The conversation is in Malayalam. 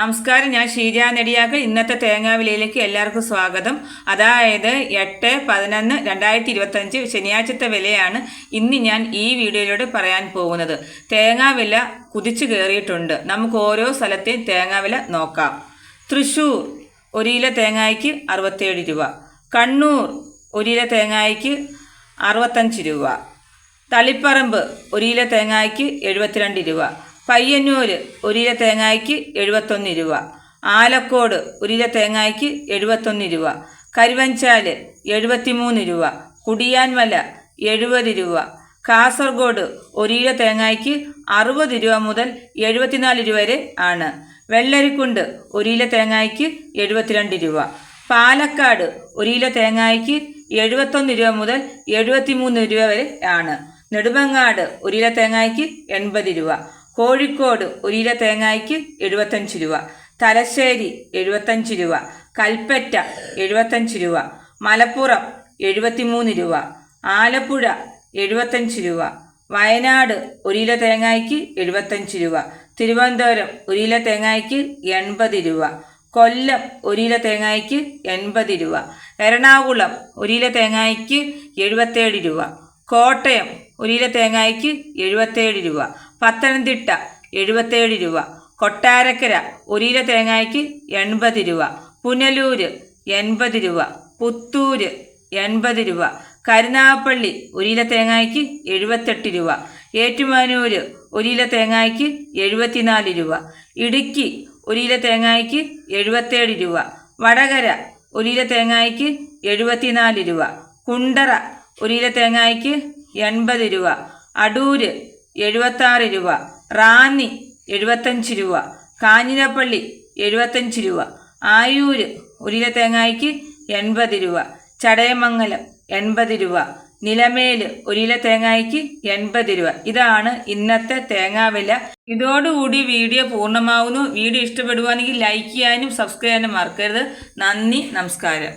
നമസ്കാരം, ഞാൻ ഷീജ നെടിയാക്കൽ. ഇന്നത്തെ തേങ്ങാവിലയിലേക്ക് എല്ലാവർക്കും സ്വാഗതം. അതായത് 8/11/2025 ശനിയാഴ്ചത്തെ വിലയാണ് ഇന്ന് ഞാൻ ഈ വീഡിയോയിലൂടെ പറയാൻ പോകുന്നത്. തേങ്ങാവില കുതിച്ചു കയറിയിട്ടുണ്ട്. നമുക്ക് ഓരോ സ്ഥലത്തെയും തേങ്ങാവില നോക്കാം. തൃശ്ശൂർ 1 കിലോ തേങ്ങായ്ക്ക് 67 രൂപ. കണ്ണൂർ 1 കിലോ തേങ്ങായ്ക്ക് 65 രൂപ. തളിപ്പറമ്പ് 1 കിലോ തേങ്ങായ്ക്ക് 72 രൂപ. പയ്യന്നൂർ 1 കിലോ തേങ്ങായ്ക്ക് 71 രൂപ. ആലക്കോട് 1 കിലോ തേങ്ങായ്ക്ക് 71 രൂപ. കരുവഞ്ചാൽ 73 രൂപ. കുടിയാൻമല 70 രൂപ. കാസർഗോഡ് 1 കിലോ തേങ്ങായ്ക്ക് 60 രൂപ മുതൽ 74 രൂപ വരെ ആണ്. വെള്ളരിക്കുണ്ട് 1 കിലോ തേങ്ങായ്ക്ക് 72 രൂപ. പാലക്കാട് 1 കിലോ തേങ്ങായ്ക്ക് 71 രൂപ മുതൽ 73 രൂപ വരെ ആണ്. നെടുമങ്ങാട് 1 കിലോ തേങ്ങായ്ക്ക് 80 രൂപ. കോഴിക്കോട് 1 കിലോ തേങ്ങായ്ക്ക് 75 രൂപ. തലശ്ശേരി 75 രൂപ. കൽപ്പറ്റ 75 രൂപ. മലപ്പുറം 73 രൂപ. ആലപ്പുഴ 75 രൂപ. വയനാട് 1 കിലോ തേങ്ങായ്ക്ക് 75 രൂപ. തിരുവനന്തപുരം 1 കിലോ തേങ്ങായ്ക്ക് 80 രൂപ. കൊല്ലം 1 കിലോ തേങ്ങായ്ക്ക് 80 രൂപ. എറണാകുളം 1 കിലോ തേങ്ങായ്ക്ക് 77 രൂപ. കോട്ടയം 1 കിലോ തേങ്ങായ്ക്ക് 77 രൂപ. പത്തനംതിട്ട 77 രൂപ. കൊട്ടാരക്കര 1 കിലോ തേങ്ങായ്ക്ക് 80 രൂപ. പുനലൂർ 80 രൂപ. പുത്തൂർ 80 രൂപ. കരുനാഗപ്പള്ളി 1 കിലോ തേങ്ങായ്ക്ക് 78 രൂപ. ഏറ്റുമാനൂർ 1 കിലോ തേങ്ങായ്ക്ക് 74 രൂപ. ഇടുക്കി 1 കിലോ തേങ്ങായ്ക്ക് 77 രൂപ. വടകര 1 കിലോ തേങ്ങായ്ക്ക് 74 രൂപ. കുണ്ടറ 1 കിലോ തേങ്ങായ്ക്ക് 80 രൂപ. അടൂർ 76 രൂപ. റാന്നി 75 രൂപ. കാഞ്ഞിരപ്പള്ളി 75 രൂപ. ആയൂർ 1 കിലോ തേങ്ങായ്ക്ക് 80 രൂപ. ചടയമംഗലം 80 രൂപ. നിലമേൽ 1 കിലോ തേങ്ങായ്ക്ക് 80 രൂപ. ഇതാണ് ഇന്നത്തെ തേങ്ങാവില. ഇതോടുകൂടി വീഡിയോ പൂർണ്ണമാവുന്നു. വീഡിയോ ഇഷ്ടപ്പെടുവാണെങ്കിൽ ലൈക്ക് ചെയ്യാനും സബ്സ്ക്രൈബ് ചെയ്യാനും മറക്കരുത്. നന്ദി, നമസ്കാരം.